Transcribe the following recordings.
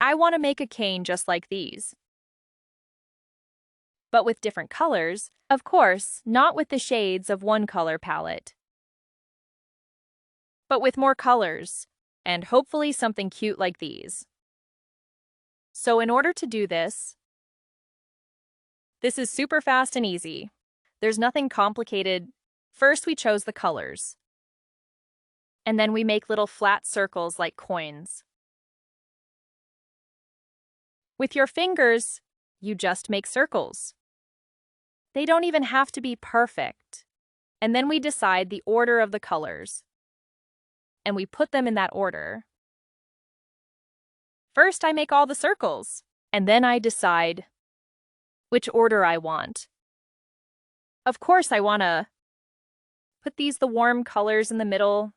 I want to make a cane just like these, but with different colors, of course, not with the shades of one color palette, but with more colors, and hopefully something cute like these. So in order to do this is super fast and easy. There's nothing complicated. First, we chose the colors. And then we make little flat circles like coins. With your fingers, you just make circles. They don't even have to be perfect. And then we decide the order of the colors. And we put them in that order. First, I make all the circles. And then I decide which order I want. Of course, I want to put the warm colors in the middle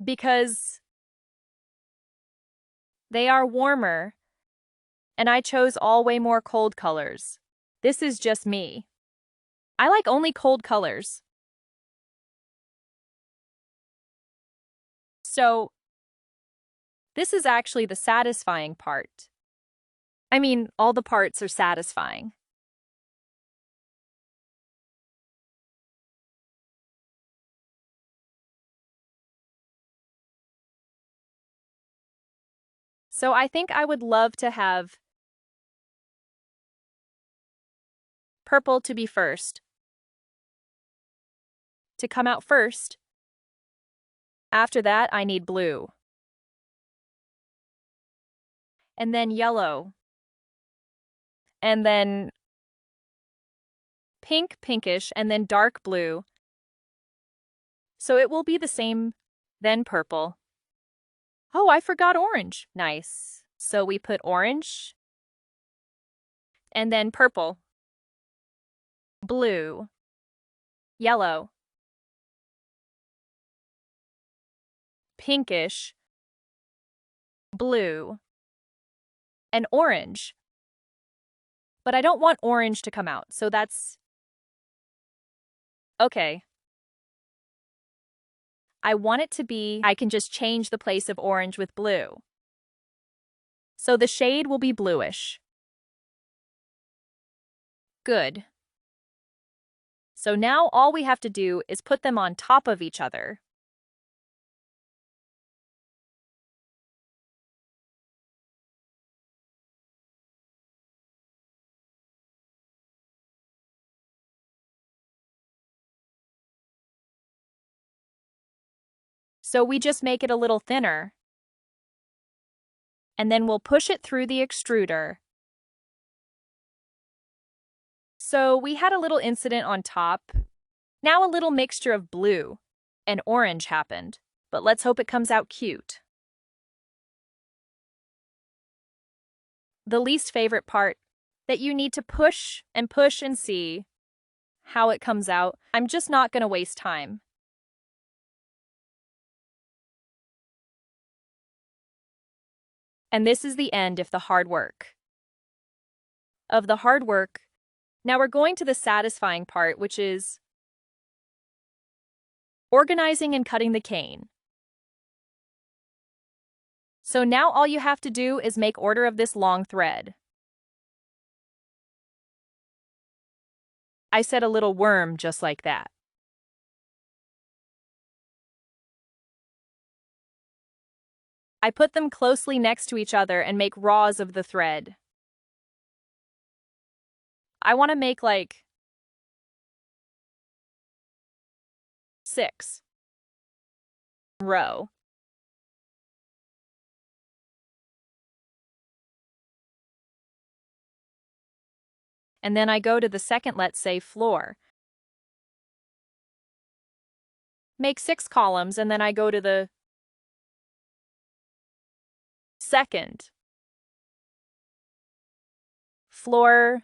because they are warmer, and I chose all way more cold colors. This is just me. I like only cold colors. So, this is actually the satisfying part. I mean, all the parts are satisfying. So I think I would love to have purple to be first. To come out first. After that, I need blue. And then yellow. And then pink, pinkish, and then dark blue. So it will be the same, then purple. Oh, I forgot orange. Nice. So we put orange, and then purple, blue, yellow, pinkish, blue, and orange. But I don't want orange to come out, so that's okay. I want it to be, I can just change the place of orange with blue. So the shade will be bluish. Good. So now all we have to do is put them on top of each other. So we just make it a little thinner. And then we'll push it through the extruder. So we had a little incident on top. Now a little mixture of blue and orange happened, but let's hope it comes out cute. The least favorite part, that you need to push and see how it comes out. I'm just not going to waste time. And this is the end of the hard work. Now we're going to the satisfying part, which is organizing and cutting the cane. So now all you have to do is make order of this long thread. I said a little worm just like that. I put them closely next to each other and make raws of the thread. I want to make like 6 row. And then I go to the second, let's say, floor. Make 6 columns, and then I go to the second floor.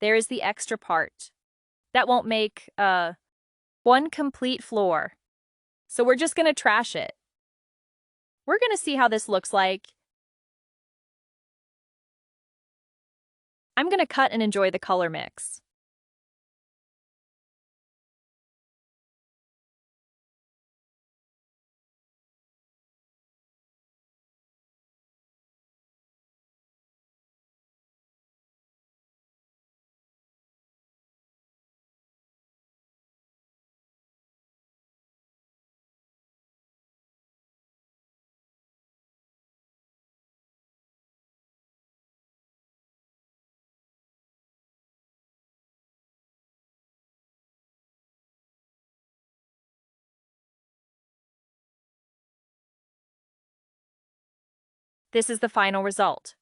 There is the extra part. That won't make, one complete floor. So we're just gonna trash it. We're gonna see how this looks like. I'm gonna cut and enjoy the color mix. This is the final result.